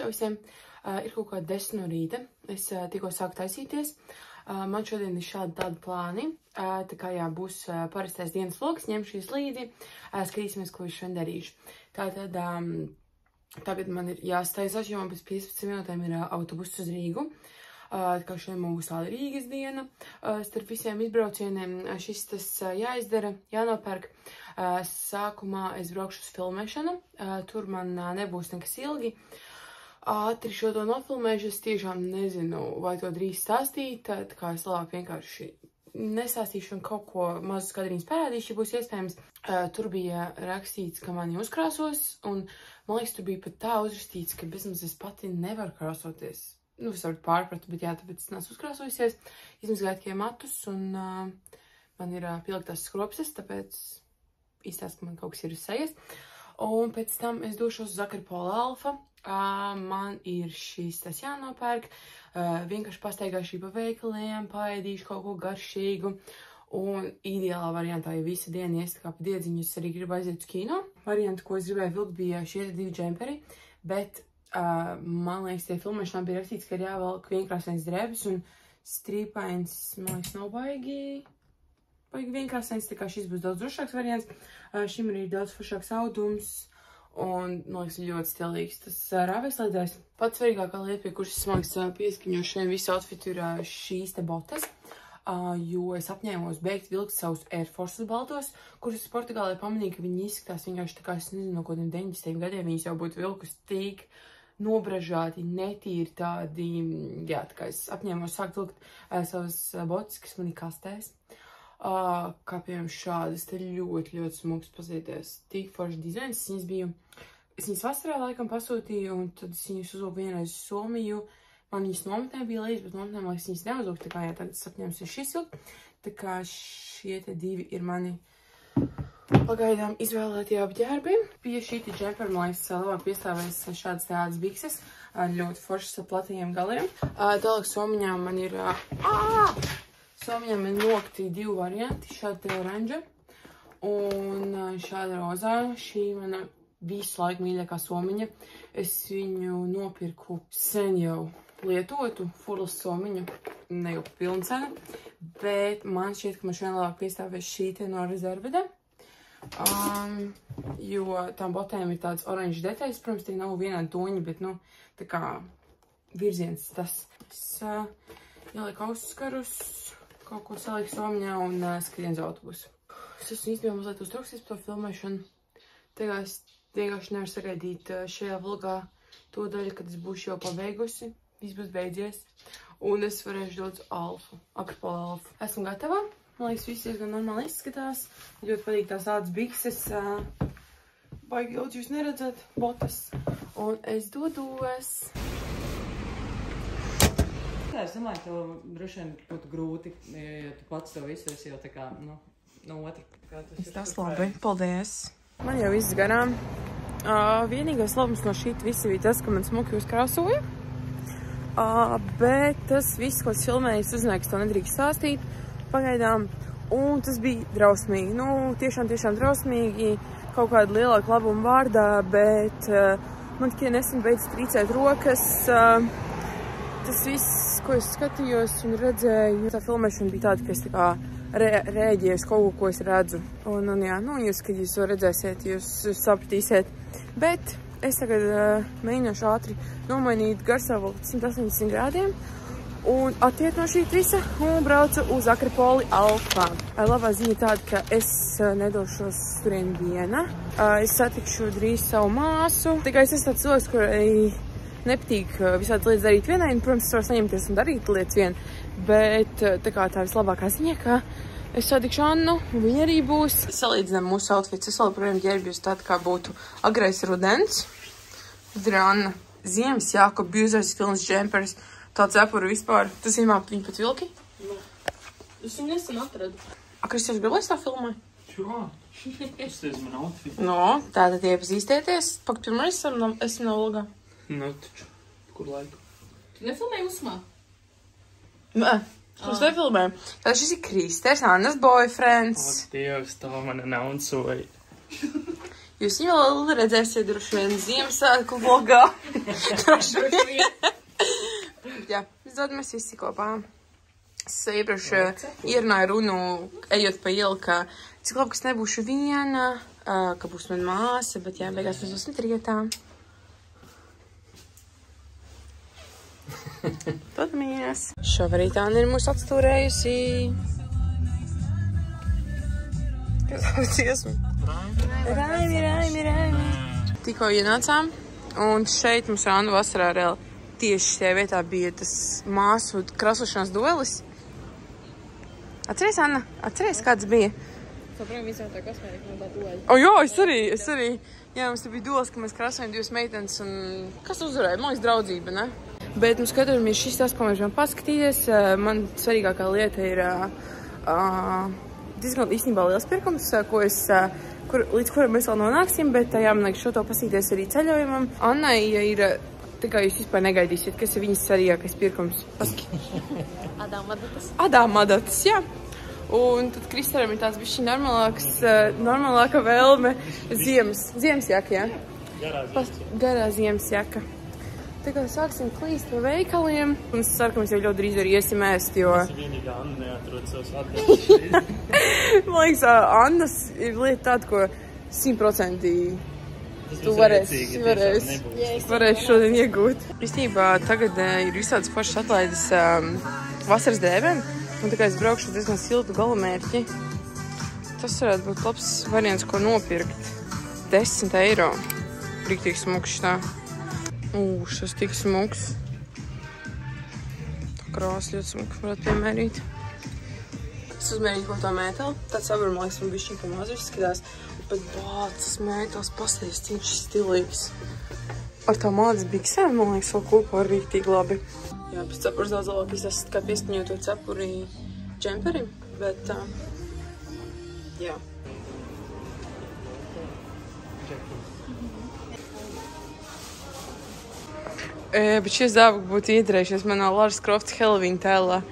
Čau visiem! Ir kaut kā 10 no rīta. Es tikko sāku taisīties. Man šodien ir šādi tādi plāni. Tā kā jā, būs parastais dienas vlogs, ņemšu šīs līdzi. Skatīsimies, ko es šodien darīšu. Tātad tagad man ir jāstaisās, jo man pēc 15 minūtēm ir autobuss uz Rīgu. Tā kā šodien man būs tāda Rīgas diena. Starp visiem izbraucieniem šis tas jāizdara, jānopērk. Sākumā es braukšu uz filmēšanu. Tur man nebūs nekas ilgi. Ātri šo to nofilmēšu, es tiešām nezinu, vai to drīz stāstīt, tā kā es labāk vienkārši nestāstīšu un kaut ko mazu skadrīņas parādīšu, ja būs iespējams. Tur bija rakstīts, ka mani uzkrāsos, un man liekas, tur bija pat tā uzrakstīts, ka bezmaz es pati nevaru krāsoties. Nu, es varu pārpratu, bet jā, tāpēc es neesmu uzkrāsojusies. Izmazgāju tikai matus, un man ir pieliktās skropses, tāpēc izstāst, ka man kaut kas ir uz sejas. Un pēc tam es došos uz Akropola Alfa. Man ir šis tas jānopērk, vienkārši pastaigāšu pa veikaliem, paēdīšu kaut ko garšīgu, un ideālā variantā, ja visa diena ies tā kā pa diedziņu, es arī gribu aiziet uz kino. Varianti, ko es gribēju vilkt, bija šie 2 džemperi, bet man liekas, tie filmēšanā bija rakstīts, ka ir jāvelk vienkrāsains drēbes, un strīpains, man liekas, nav baigi vienkrāsains, tā kā šis būs daudz drošāks variants. Šim arī ir daudz foršāks audums. Un, man liekas, ļoti stilīgs tas rāvēslēdājs. Pats svarīgākā lieta, pie kuras es, man liekas, pieskaņošu šodien visu outfitu, ir šīs te botas, jo es apņēmos beigt vilkt savus Air Forces baltos, kurus es Portugālē pamanīju, ka viņi izskatās vienkārši tā kā, es nezinu, no kodiem 90. gadiem, viņas jau būtu vilkus tik nobražāti, netīri tādi, jā, tā kā es apņēmos sākt vilkt savas botas, kas man ir kastēs. Kā piemēram šādas, te ļoti smuks pazīties. Tik forši dizains, es viņas vasarā laikam pasūtīju, un tad es viņas uzlūku vienreiz uz Somiju. Man viņas nometnē bija līdz, bet nometnē, man liekas, viņas neuzlūku, tā kā jā, tagad es apņēmusi šis vilkt. Tā kā šie te 2 ir mani pagaidām izvēlētie apģērbi. Pie šī te džemperi, man liekas, labāk piestāvēs šādas tādas bikses, ļoti foršas ar platajiem galiem. Tālāk Somiņām man ir Somiņām ir nokti 2 varianti, šāda te oranža un šāda rozā. Šī mana visu laiku mīļākā Somiņa. Es viņu nopirku sen jau lietotu, furlas Somiņu, ne jau pilna cena, bet man šķiet, ka man šodien labāk piestāvēs šī te no Rezervede, jo tām botēm ir tādas oranžas detaļas, protams, tie nav vienādi toņi, bet, nu, tā kā virziens tas. Es ielieku ausskarus, kaut ko saliku Somiņā un skrien uz autobusu. Es esmu īstenībā mazliet uztrauksies par to filmēšanu. Tagad es vienkārši nevaru sagaidīt šajā vlogā to daļu, kad es būšu jau pabeigusi. Viss būs beidzies. Un es varēšu dot uz Alfu, Akropola Alfu. Esmu gatava. Man liekas, viss diezgan normāli izskatās. Ļoti patīk tās ādas bikses. Baigi daudz jūs neredzat. Botas. Un es dodos. Es domāju, tev droši vien būtu grūti, ja tu pats to visu esi jau tā kā, nu, no otra. Tas labi, paldies. Man jau viss garām. Vienīgais labums no šīt visi bija tas, ka man smuki uzkrāsoja. Bet tas viss, ko es filmēju, es uzzināju, ka es to nedrīkst stāstīt pagaidām. Un tas bija drausmīgi. Nu, tiešām drausmīgi kaut kāda lielāka labuma vārdā, bet man tikai nesen beidz trīcēt rokas. Tas viss, ko es skatījos un redzēju, tā filmēšana bija tāda, ka es tā kā rēģēju uz kaut ko es redzu. Un jā, nu, jūs, kad jūs to redzēsiet, jūs sapratīsiet. Bet es tagad mēģināšu ātri nomainīt garstāvokli 180 grādiem un attiet no šī visa un braucu uz Akropoli Alfa. Labā ziņa tāda, ka es nedošos turien viena. Es satikšu drīz savu māsu. Tā kā es esmu tāds cilvēks, kurai nepatīk visādas lietas darīt vienai, un, protams, es varu saņemties un darīt lietas vien, bet tā kā tā vislabākā ziņa, ka es satikšu Annu, un viņa arī būs. Salīdzinām mūsu outfits, es vēl projām ģērbjos tāda, kā būtu agrais rudens. Tad ir Anna ziemas Jākob Bjūzers filmas džempers, tāds cepuru vispār. Tu zīmā viņu pat vilki? Nē. Es viņu nesen atradu. Kristians gribēs tā filmai? Jā. Tas ir man outfit. No, tātad iepazīstieties. Pak pirmais esmu no vlogā. Nu, taču. Kur laiku? Tu nefilmēji Usmā? Nē, es nefilmēju. Tātad šis ir Kristers, Annas boyfriends. O, Dievs, tā man announcoja. Jūs viņu vēl redzēsiet droši vien Ziemassvētku vlogā. Droši vien. Jā, tad mēs visi kopā. Es iepriekš ierunāju runu, ejot pa ielu, ka cik labi, ka es nebūšu viena, ka būs man māsa, bet jā, beigās mēs būsim trietā. Padamies. Šobrīd Anna ir mūs atstūrējusi. Kas tas dziesmu? Raimi. Tikko ienācām, un šeit mums Anna vasarā reāli tieši šajā vietā bija tas māsu krasošanās duelis. Atceries, Anna? Atceries, kāds bija? Saprām, visam tā kosmētika no tā dueļa. O, jā, es arī. Jā, mums te bija duelis, ka mēs krasojam divas meitenes, un kas uzvarēja? Man liekas, draudzība, ne? Bet mums skatāmies šis tas, ko mēs varam paskatīties. Man svarīgākā lieta ir diezgan īstenībā liels pirkums, līdz kuram mēs vēl nonāksim, bet jā, man liekas, šo to pasīties arī ceļojumam. Annai ir, tā kā jūs vispār negaidīsiet, kas ir viņas svarīgākais pirkums. Adāmadatas, jā. Un tad Kristēram ir tāds bišķi normālāka vēlme ziemsjaka, jā? Garā ziemsjaka. Tā kā sāksim klīst pa veikaliem. Un es ceru, ka mēs jau ļoti drīz arī iesim ēst, jo... Tas ir vienīgā Anna neatrod savus atbildes. Man liekas, Annas ir lieta tāda, ko 100% tu varēsi šodien iegūt. Īstenībā tagad ir visādas pašas atlaides vasaras dēvēm. Un tā kā es braukšu diezgan siltu galamērķi, tas varētu būt labs variants, ko nopirkt. 10 eiro. Riktīgi smuks tā. Šis tik smuks. Tā krāsa ļoti smuka, varētu piemērīt. Es uzmērīju kaut tā mēteli. Tāds sabur, man liekas, man bišķiņ pa mazu izskatās. Bet tas mētels pasties, viņš stilīgs. Ar tā mādas biksēm, man liekas, vēl kopā ir riktīgi labi. Jā, pēc cepures daudz labāk izsast kā pieskaņot to cepuri džemperim, bet jā. Bet šie zābaki būtu iedarējušies manā Lara Crofts Halloween tēlā.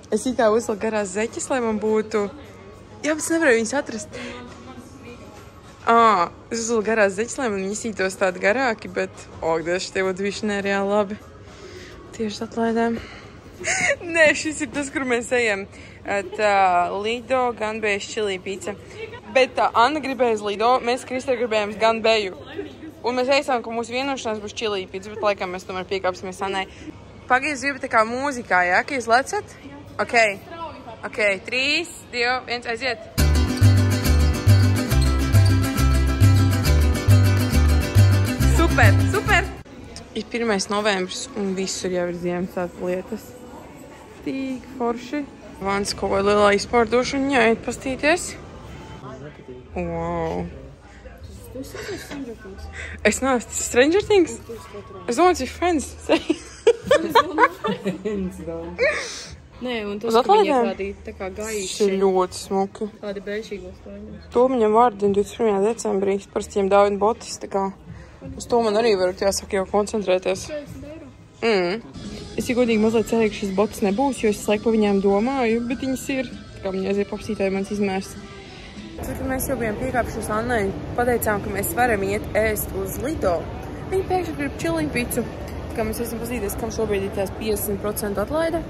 Es itā uzliku garās zeķes, lai man būtu... Jā, bet es nevarēju viņas atrast. Es uzliku garās zeķes, lai man viņas ītos tādi garāki, bet... Dievs, tie būtu viši nereāli labi. Tieši atlaidēm. Nē, šis ir tas, kur mēs ejam. Tā Lido Ganbējas chili pizza. Bet Anna gribēja uz Lido, mēs Kristē gribējām uz Ganbēju. Un mēs eisām, ka mūsu vienošanās būs chili pizza, bet laikam mēs tomēr piekāpsimies Annai. Pagaidzi dzīvi tā kā mūzikā, jā, ka jūs lecat? Ok, 3, 2, 1, aiziet. Super! Ir 1. novembris un visur jau ir Ziemassvētku lietas. Tik forši. Vans kaut vai lielā izpārdošana, jā, iet pastīties. Wow! Es neesmu Stranger Things? Es domāju, tas ir Friends. Nē, un tas, ka viņi iefādīja tā kā gaiši. Tas ir ļoti smuki. Tādi bēšīgos plāņos. To viņam vārdien 21. decembrī. Parasti viņam dāvina botis, tā kā. Uz to man arī varat, jāsaka, jau koncentrēties. Es ir godīgi mazliet cerēju, ka šis botis nebūs, jo es laiku pa viņām domāju, bet viņas ir. Tā kā viņi aiziet papsītāji mans izmērs. Tad, kad mēs jau bijām piekāpšies Annai, pateicām, ka mēs varam iet ēst uz Lido. Viņi pēkšņi grib chili pizzu. Tā kā mēs esam pazīties, kam šobrīd ir tās 50% atlaide.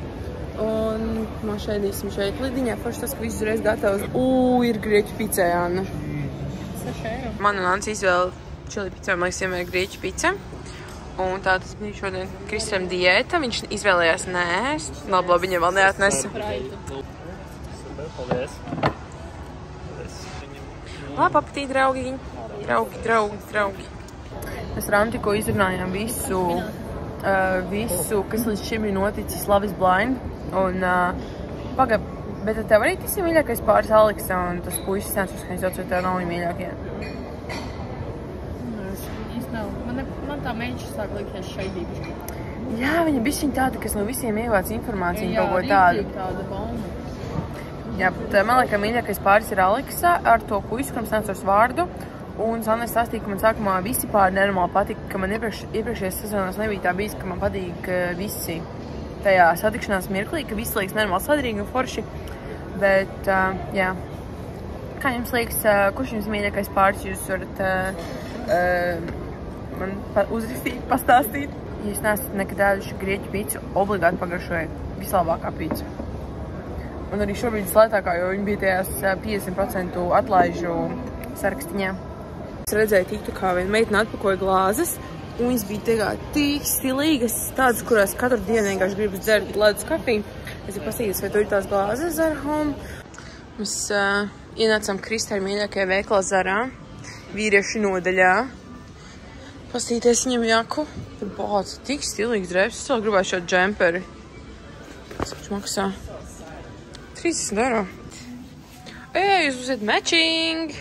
Un man šēdīsim šeit lidiņā. Forši tas, ka viss uzreiz gatavs. Ir grieķu picē, Anna. 6 eiro. Man un Annas izvēle chili pizzā, man liekas, vienmēr grieķu pica. Un tā tas bija šodien Kristēm diēta. Viņš izvēlējās neēst. Labi, viņam vēl neatnesa. Paldies. Labi, apatīt, draugiņi. Draugi. Mēs ar Annu tikko izrunājām visu, kas līdz šim ir noticis Love is Blind. Un, bet tev arī tas ir mīļākais pāris Aleksa, un tas puisis cenšas, ka viņš sauc, vai tev nav viņa mīļākie? Man tā meņša sāk likties šaidīgi. Jā, viņa bišķiņ tāda, kas no visiem ievāc informāciju, kaut ko tādu. Jā, tāda bomba. Jā, bet man liekas, mīļākais pāris ir Aleksa ar to puisi, kuram sācos vārdu. Un Sanne stāstīja, ka man sākumā visi pāri nenormāli patika, ka man iepriekšējās sezonās nebija tā bijis, ka man patīk visi tajā satikšanās mirklī, ka visi liekas nenormāli sadarīgi un forši. Bet, jā, Kā jums liekas, kurš jums mīļākais pāris jūs varat man uzrakstīt, pastāstīt? Ja jūs neesat nekad ēduši grieķu pīcu, obligāti pagaršojiet vislabākā pīca. Un arī šobrīd slētākā, jo viņi bija tajās 50% atlaižu sarakstiņā. Es redzēju TikTokā viena meitene atpakoja glāzes, un viņas bija tik stilīgas, tādas, kurās katru dienu vienkārši gribas dzert ledus kafiju. Es jau pasīties, vai tur ir tās glāzes Zara Home. Mēs ienācām Kristai mīļākajā veikalā Zarā, vīriešu nodaļā. Pastīties viņam jaku. Tur bāc, tik stilīgs drēbs. Es vēl gribēju šo džemperi. Cik maksā? 30 eiro. Jūs būsiet matching!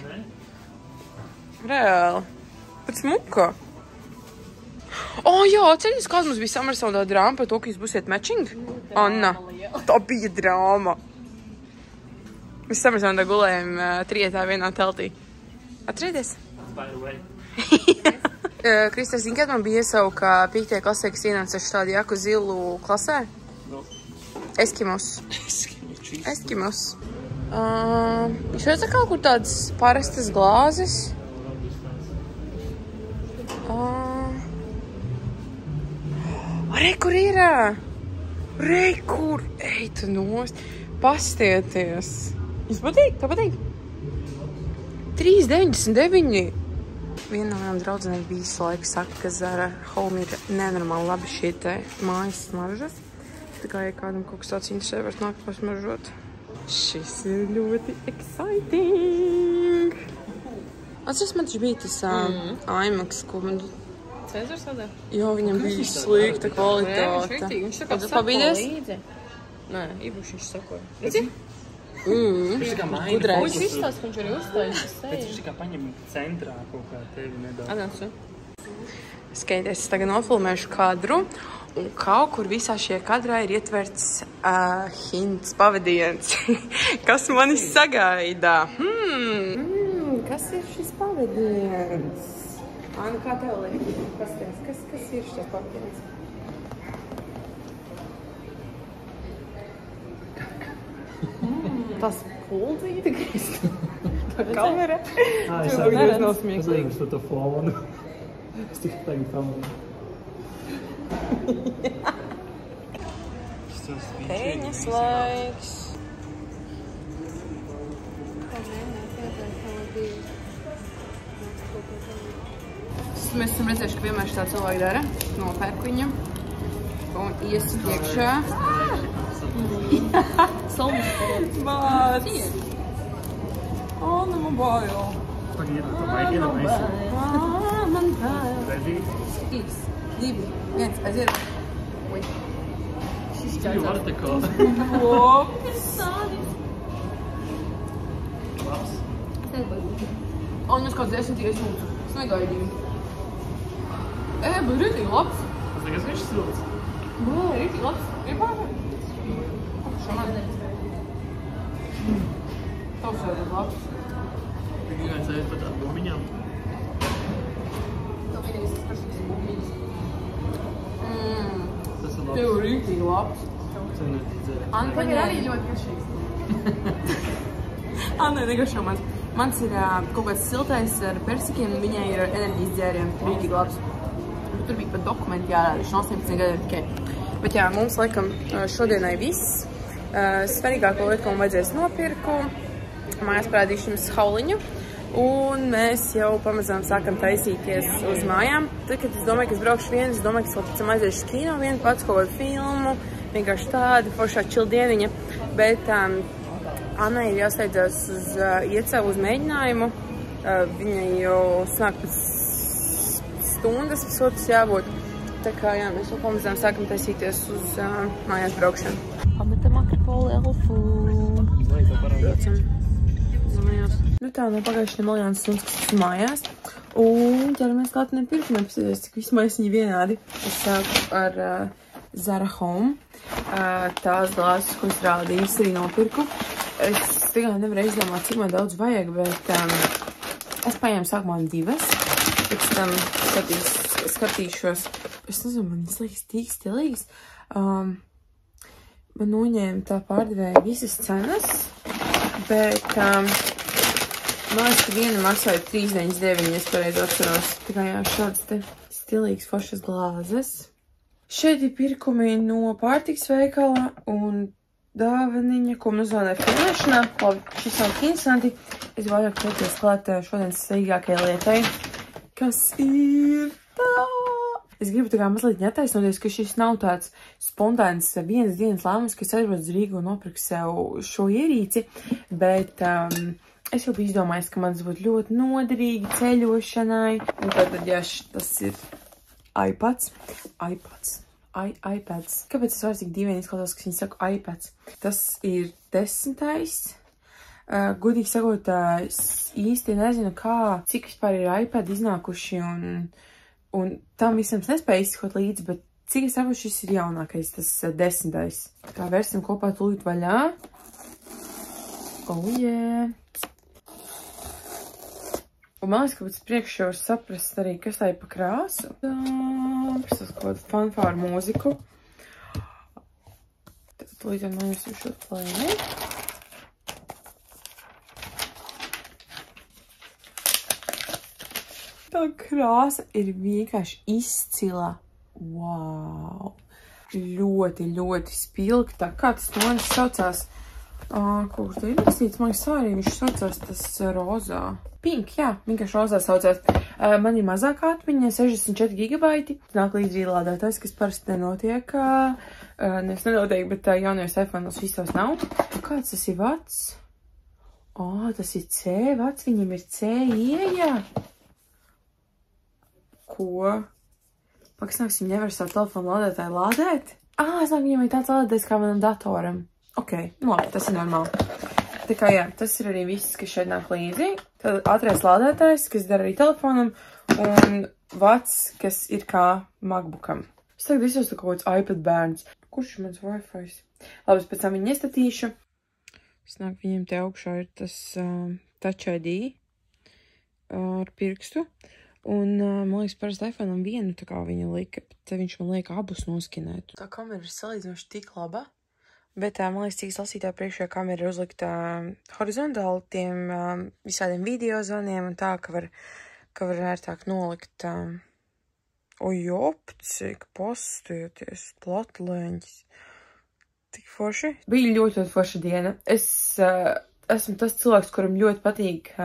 Reāli. Pēc muka. Jā, atceries, kāds mums bija Summersonā drāma par to, ka jūs būsiet matching? Anna, tā bija drāma. Mēs Summersonā gulējam trietā vienā teltī. Atcerieties? By the way. Kristē, zini, kad man bija iesauka 5. klasē, kas ienāca tādu jaku zilu klasē? No. Eskimos. Jūs redzat kaut kur tādas parastas glāzes? Re, kur ir? Re, kur? Ej, tu nost. Pastieties. Jums patīk? Tā patīk? 3,99. Viena no manām draudzenēm visu laiku saka, ka Zara Home ir nenormāli labi šie te mājas smaržas. Tā kā, ja kādam kaut kas tāds interesē, var nākt pasmaržot. Šis ir ļoti exciting! Atceries, man taču bija tas IMAX, ko man... Cezars tādā? Jā, viņam bija slikta kvalitāte. Viņš tā kā sako līdzi. Nē, ībuši viņš sakoja. Redzi? Viņš tā kā maina Gudrais. Viņš izstāst, viņš arī uzstājas Bet viņš tā kā paņem centrā kaut kā tevi nedaudz. Atnācu. Skaties, es tagad nofilmēšu kadru, un kaut kur visā šie kadrā ir ietverts hints, pavadiens, kas mani sagaida. Kas ir šis pavadiens? Anna, kā tev liekas? Kas ir šis pavadiens? Tas pulcīti, Krista. Tā kamera. Es liekas to fonu. Es tikai tagad pamatu. Peņas laiks. Mēs esam redzējuši, ka vienmēr šitā cilvēki dara. Nopērk viņu. Un ies iekšā. Bāc! Anna, man bail. Pagaid, tu baigi iedomājies. Man bail. Ready? 3, 2, 1, aiziet. Ui. Šis You are the call. Labs. Un es kāds 10 tikai sūdzu. Es negaidīju. Bet rītīgi labs. Tas nekas viņš silts. Nē, rītīgi labs. Ir pārāk. Šamai. Tavs jau ir labs. Tikai kāds aiz par tādām bumiņām. Tev vienīgais tas pašas bumiņas. Tas ir labs. Tev rītīgi labs. Tu neticēji. Anna, tagad arī ļoti garšīgs. Anna, negaršo mans. Mans ir kaut kāds siltais ar persikiem, un viņai ir enerģijas dzēriem. Rītīgi labs. Tur bija pat dokumenti jārāda, viņš 18 gadiem tikai. Bet jā, mums laikam šodienai viss. Svarīgāko lietu, ko man vajadzēs nopirku. Mājās parādīšu jums hauliņu. Un mēs jau pamazām sākam taisīties uz mājām. Tad, kad es domāju, ka es braukšu vienu, es domāju, ka es vēl pēc tam aiziešu kino vienu pats kaut kādu filmu. Vienkārši tāda foršā čildieniņa. Bet Annai ir jāsteidzās uz iecevu uz mēģinājumu. Viņai jau sāk pēc stundas, pusotras jābūt. Tā kā jā, mēs jau pamazām sākam taisīties uz mājās braukšanu. Pametam Akropolu elfu. Braucam mājās. Nu tā, no pagājušajā Maljānas stundas, kas esmu mājās. Un ķeramies klātiniem pirkumiem, pasīties, cik visu maisiņi vienādi. Es sāku ar Zara Home. Tās glāzes, ko es rādīju, es arī nopirku. Es tikai nevaru izdomāt, cik man daudz vajag, bet es paņēmu sākumā 2. Pēc tam skatīšos. Es nezinu, man liekas tik stilīgs. Man noņēma tā pārdevēja visas cenas, bet Man liekas, ka viena maksāja 3,99, es pareizi atceros. Tā kā jā, šāds te stilīgs foršas glāzes. Šeit ir pirkumi no pārtiks veikala un dāvaniņa, ko man uzvēlēja filmēšanā. Šis nav interesanti. Es vairāk ķerties klāt šodienas svarīgākajai lietai, kas ir tā. Es gribu tā kā mazliet netaisnoties, ka šis nav tāds spontāns vienas dienas lēmums, ka es aizbraucu uz Rīgu un nopirku sev šo ierīci, bet es jau biju izdomājis, ka man tas būtu ļoti noderīgi ceļošanai. Un tad, ja tas ir iPads. Kāpēc es vairs tik dīvaini izklausās, ka viņi saka iPads? Tas ir 10. Gudīgi sakot, es īsti nezinu, cik vispār ir iPad iznākuši un tam visam es nespēju izskot līdzi, bet cik es saprotu, šis ir jaunākais, tas 10. Tā vērsim kopā tūlīt vaļā. Oh, yeah! Un man liekas, ka pēc priekšu var saprast arī, kas tā ir pa krāsu. Tas kaut kādu fanfāru mūziku. Tad līdz ar man visu šo plēni. Tā krāsa ir vienkārši izcila. Wow! Ļoti, ļoti spilgta. Kā tas noris saucās? Kur te ir izsīts? Man liekas, arī viņš saucās tas rozā. Pink, jā, vienkārši rozā saucās. Man ir mazākā atmiņa, 64 gigabaiti. Nāk līdz rīlādētājs, kas parasti nenotiek, nenotiek, bet jaunajos iPhone'os visos nav. Kāds tas ir vats? Tas ir C vats, viņam ir C ieeja. Ko? Pakas viņi nevar savu telefonu lādētāju lādēt? Es nāk, viņam ir tāds lādētājs kā manam datoram. Ok, nu labi, tas ir normāli. Tā kā jā, tas ir arī viss, kas šeit nāk līdzi. Tad ātrais lādētājs, kas dara arī telefonam, un vats, kas ir kā MacBookam. Es tagad visos tā kaut kāds iPad bērns. Kurš ir mans Wi-Fi? Labi, es pēc tam viņu iestatīšu. Snāk, viņiem te augšā ir tas Touch ID ar pirkstu. Un, man liekas, parasti iPhone'am vienu tā kā viņa lika, bet viņš man liek abus noskinēt. Tā kamera ir salīdzinoši tik laba. Bet, man liekas, cik lasītāju priekšējā kamera ir uzlikta horizontāli tiem visādiem video zvaniem un tā, ka var ērtāk nolikt. Ojop, cik postieties, platlēņķis. Tik forši. Bija ļoti forša diena. Es esmu tas cilvēks, kuram ļoti patīk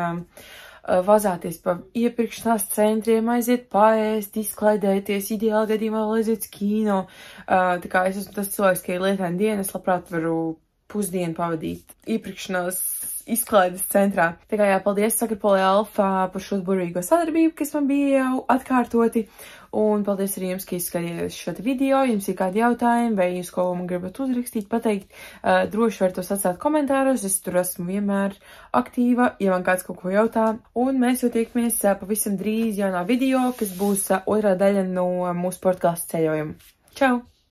vazāties pa iepirkšanās centriem, aiziet paēst, izklaidēties, ideāli gadījumā vēl aiziet uz kino. Tā kā es esmu tas cilvēks, ka ir lietaina diena, es labprāt varu pusdienu pavadīt iepirkšanās izklaides centrā. Tā kā jā, paldies Sakarpolē Alfa par šo burvīgo sadarbību, kas man bija jau atkārtoti. Un paldies arī jums, ka izskatījāties šo video. Jums ir kādi jautājumi vai jūs ko man gribat uzrakstīt, pateikt, droši var tos atstāt komentāros. Es tur esmu vienmēr aktīva, ja man kāds kaut ko jautā. Un mēs jau tiekamies pavisam drīz jaunā video, kas būs otrā daļa no mūsu podcastu ceļojuma. Čau!